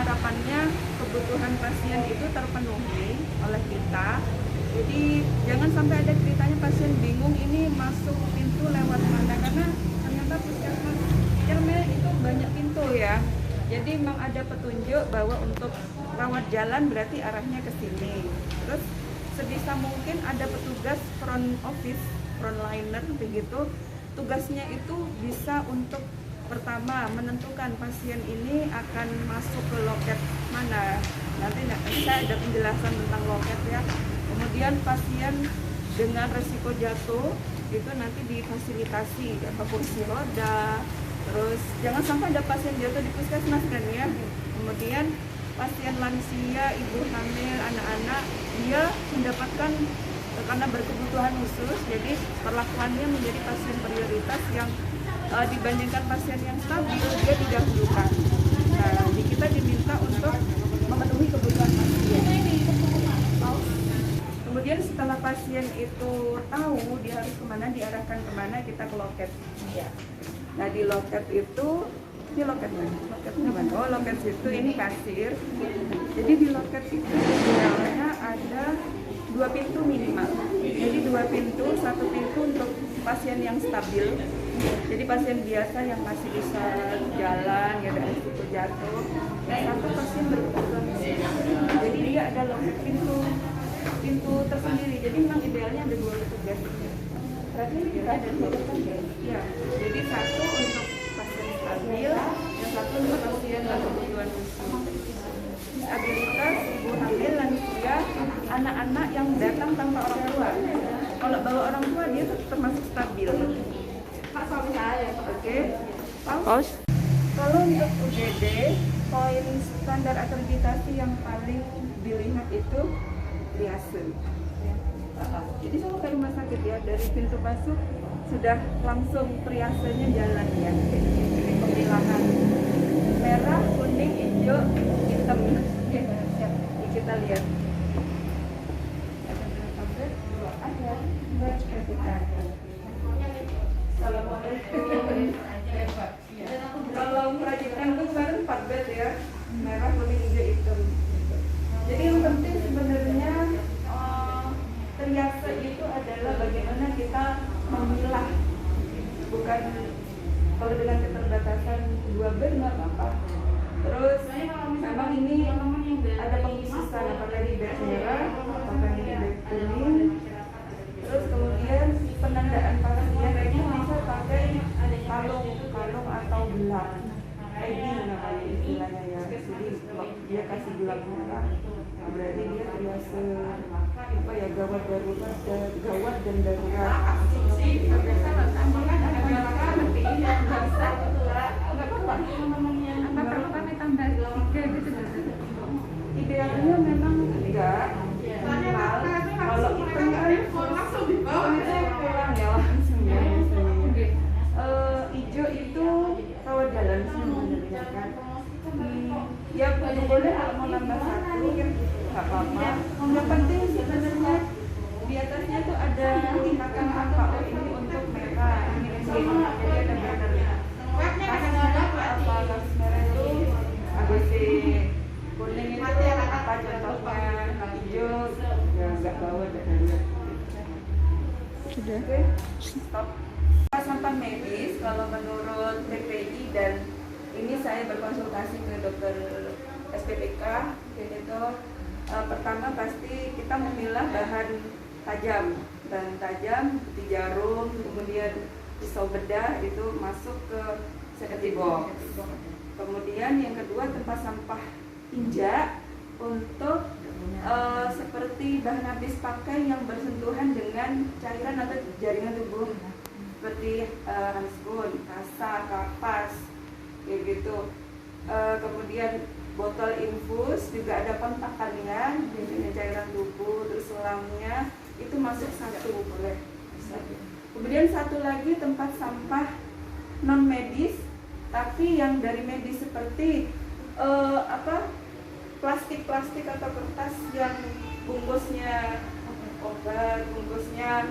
harapannya kebutuhan pasien itu terpenuhi oleh kita. Jadi jangan sampai ada ceritanya pasien bingung ini masuk pintu lewat mana, karena ternyata puskesmas Ciremai itu banyak pintu ya. Jadi memang ada petunjuk bahwa untuk rawat jalan berarti arahnya ke sini. Terus sebisa mungkin ada petugas front office, frontliner begitu. Tugasnya itu bisa untuk pertama menentukan pasien ini akan masuk ke loket mana. Nanti saya ada penjelasan tentang loket ya. Kemudian pasien dengan resiko jatuh itu nanti difasilitasi apa kursi roda. Terus jangan sampai ada pasien jatuh di puskesmas kan ya. Kemudian pasien lansia, ibu hamil, anak-anak dia mendapatkan karena berkebutuhan khusus, jadi perlakuannya menjadi pasien prioritas yang dibandingkan pasien yang stabil dia didahulukan. Nah, kita diminta untuk memenuhi kebutuhan pasien. Kemudian setelah pasien itu tahu dia harus kemana, diarahkan kemana, kita ke loket. Nah di loket itu, ini loket mana? Oh loket situ ini kasir. Jadi di loket itu idealnya ada 2 pintu minimal. Jadi 2 pintu, 1 pintu untuk pasien yang stabil. Jadi pasien biasa yang masih bisa jalan, ya ada risiko jatuh. Dan 1 pasien berkebutuhan khusus. Jadi dia ada loket pintu tersendiri. Jadi memang idealnya ada 2 petugas. Berarti kita ada 2 petugas. Ya. Jadi 1 untuk pasien stabil, yang 1 untuk pasien berkebutuhan khusus. Disabilitas, ibu hamil, lansia, anak-anak yang datang tanpa orang tua. Kalau bawa orang tua dia termasuk stabil. Oke. Pause. Kalau untuk UGD, poin standar akreditasi yang paling dilihat itu triase. Jadi sama kayak rumah sakit ya, dari pintu masuk sudah langsung triasenya jalan ya. Jadi pemilahan merah, kuning, hijau, hitam. Kita lihat. Kalau perajitan itu kemarin 4 bed ya, merah, kuning, hijau, hitam. Jadi yang penting sebenarnya triase itu adalah bagaimana kita memilah, bukan kalau dengan keterbatasan 2 bed nggak apa-apa. Terus memang ini ada pengkhususan apakah di bed merah, apakah di bed kuning. Terus kemudian penandaan pasien itu bisa pakai kalung atau gelang. Tagging namanya istilahnya ya. Jadi dia kasih gelang merah, berarti dia triase apa ya, gawat darurat, gawat dan darurat. Idealnya memang enggak. Kalau itu kan langsung dibawa pulang ya langsung ya. Hijau itu rawat jalan sebenarnya kan. Ya boleh kalau mau nambah 1 nggak apa-apa. Yang penting sebenarnya di atasnya tuh ada tindakan apa, oh ini untuk mereka, ini untuk jadi ada bannernya. Kasus merah apa, kasus merah itu ABC, kuning itu apa contohnya, hijau ya nggak bawa dan sudah. Oke, stop. Sampah medis kalau menurut PPI, dan ini saya berkonsultasi ke dokter SPPK gitu. Pertama pasti kita memilah bahan tajam, seperti jarum, kemudian pisau bedah itu masuk ke safety box. Kemudian yang kedua tempat sampah injak untuk seperti bahan habis pakai yang bersentuhan dengan cairan atau jaringan tubuh, seperti handphone, kasa, kapas, kayak gitu. Kemudian botol infus juga ada kontakannya, biasanya cairan tubuh, terus selangnya itu masuk 1 boleh. Kemudian 1 lagi tempat sampah non medis, tapi yang dari medis seperti plastik atau kertas yang bungkusnya obat, bungkusnya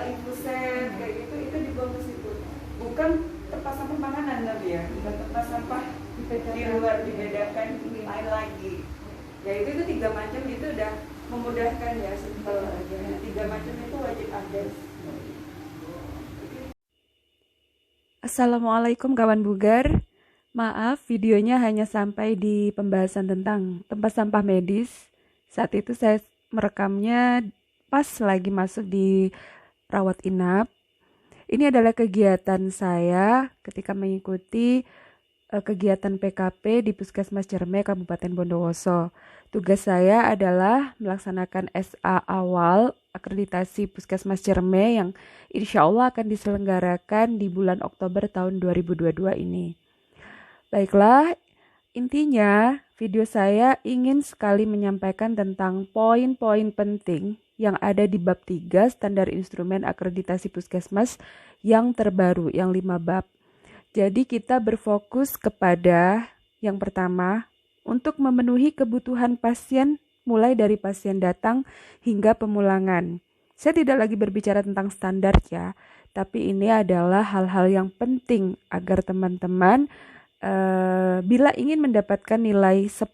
infusen kayak gitu, itu dibuang ke situ. Bukan tempat sampah makanan tapi ya, bukan tempat sampah di luar dibedakan lain lagi. Ya itu 3 macam itu udah memudahkan ya, simpel aja. 3 macam itu wajib ada. Assalamualaikum kawan bugar. Maaf, videonya hanya sampai di pembahasan tentang tempat sampah medis. Saat itu saya merekamnya pas lagi masuk di rawat inap. Ini adalah kegiatan saya ketika mengikuti kegiatan PKP di Puskesmas Ciremai Kabupaten Bondowoso. Tugas saya adalah melaksanakan SA awal akreditasi Puskesmas Ciremai yang insya Allah akan diselenggarakan di bulan Oktober tahun 2022 ini. Baiklah, intinya video saya ingin sekali menyampaikan tentang poin-poin penting yang ada di bab 3 standar instrumen akreditasi Puskesmas yang terbaru, yang 5 bab. Jadi kita berfokus kepada yang pertama, untuk memenuhi kebutuhan pasien mulai dari pasien datang hingga pemulangan. Saya tidak lagi berbicara tentang standar ya, tapi ini adalah hal-hal yang penting agar teman-teman bila ingin mendapatkan nilai 10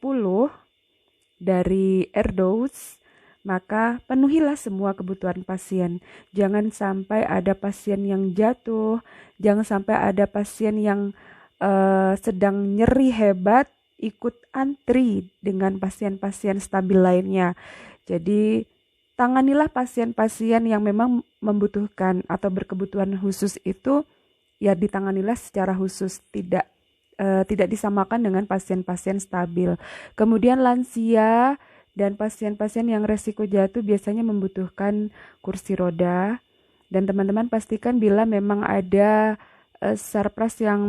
dari Erdos, maka penuhilah semua kebutuhan pasien. Jangan sampai ada pasien yang jatuh, jangan sampai ada pasien yang sedang nyeri hebat ikut antri dengan pasien-pasien stabil lainnya. Jadi tanganilah pasien-pasien yang memang membutuhkan atau berkebutuhan khusus itu, ya ditanganilah secara khusus, tidak disamakan dengan pasien-pasien stabil. Kemudian lansia dan pasien-pasien yang resiko jatuh biasanya membutuhkan kursi roda. Dan teman-teman pastikan bila memang ada sarpras yang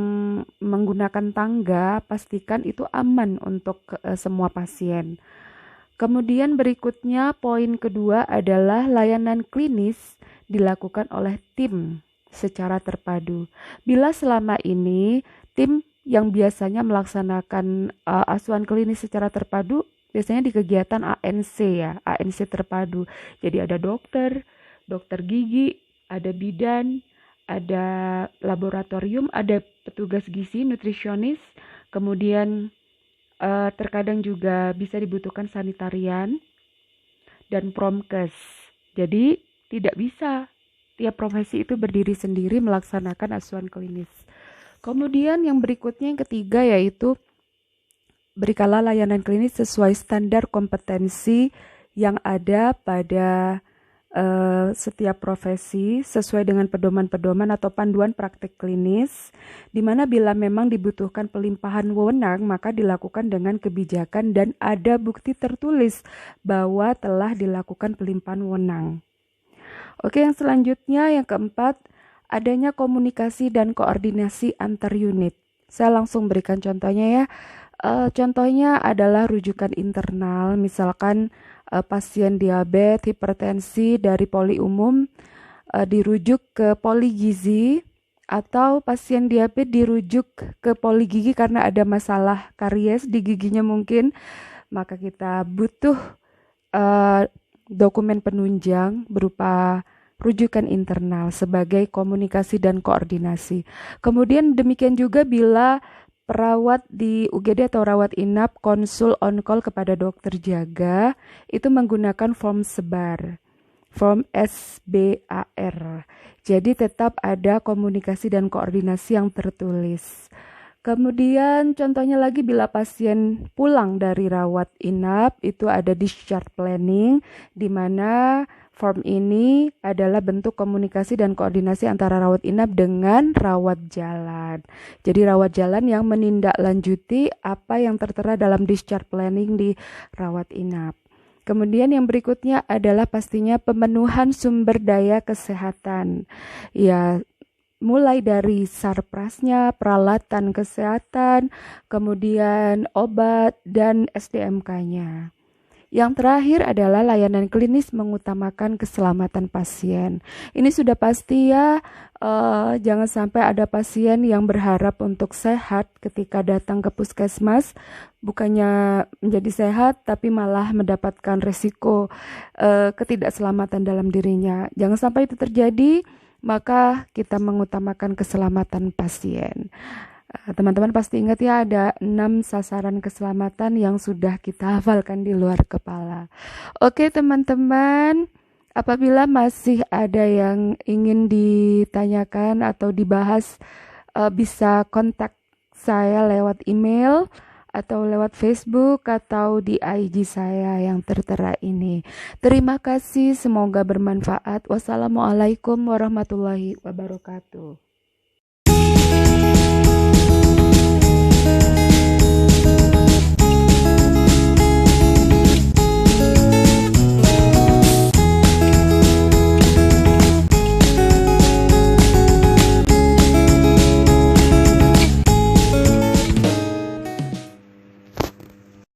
menggunakan tangga, pastikan itu aman untuk semua pasien. Kemudian berikutnya poin kedua adalah layanan klinis dilakukan oleh tim secara terpadu. Bila selama ini tim yang biasanya melaksanakan asuhan klinis secara terpadu biasanya di kegiatan ANC ya, ANC terpadu. Jadi ada dokter gigi, ada bidan, ada laboratorium, ada petugas gizi, nutrisionis, kemudian terkadang juga bisa dibutuhkan sanitarian dan promkes. Jadi tidak bisa tiap profesi itu berdiri sendiri melaksanakan asuhan klinis. Kemudian yang berikutnya yang ketiga yaitu berikanlah layanan klinis sesuai standar kompetensi yang ada pada setiap profesi sesuai dengan pedoman-pedoman atau panduan praktek klinis, di mana bila memang dibutuhkan pelimpahan wewenang maka dilakukan dengan kebijakan dan ada bukti tertulis bahwa telah dilakukan pelimpahan wewenang. Oke, yang selanjutnya yang keempat, adanya komunikasi dan koordinasi antar unit. Saya langsung berikan contohnya ya. Contohnya adalah rujukan internal, misalkan pasien diabetes, hipertensi dari poli umum dirujuk ke poli gizi, atau pasien diabetes dirujuk ke poli gigi karena ada masalah karies di giginya mungkin, maka kita butuh dokumen penunjang berupa rujukan internal sebagai komunikasi dan koordinasi. Kemudian demikian juga bila perawat di UGD atau rawat inap konsul on call kepada dokter jaga itu menggunakan form sebar, form SBAR. Jadi tetap ada komunikasi dan koordinasi yang tertulis. Kemudian contohnya lagi bila pasien pulang dari rawat inap itu ada discharge planning, di mana form ini adalah bentuk komunikasi dan koordinasi antara rawat inap dengan rawat jalan. Jadi rawat jalan yang menindaklanjuti apa yang tertera dalam discharge planning di rawat inap. Kemudian yang berikutnya adalah pastinya pemenuhan sumber daya kesehatan. Ya, mulai dari sarprasnya, peralatan kesehatan, kemudian obat, dan SDMK-nya. Yang terakhir adalah layanan klinis mengutamakan keselamatan pasien. Ini sudah pasti ya, jangan sampai ada pasien yang berharap untuk sehat ketika datang ke puskesmas, bukannya menjadi sehat tapi malah mendapatkan resiko ketidakselamatan dalam dirinya. Jangan sampai itu terjadi, maka kita mengutamakan keselamatan pasien. Teman-teman pasti ingat ya, ada 6 sasaran keselamatan yang sudah kita hafalkan di luar kepala. Oke teman-teman, apabila masih ada yang ingin ditanyakan atau dibahas, bisa kontak saya lewat email atau lewat Facebook atau di IG saya yang tertera ini. Terima kasih, semoga bermanfaat. Wassalamualaikum warahmatullahi wabarakatuh.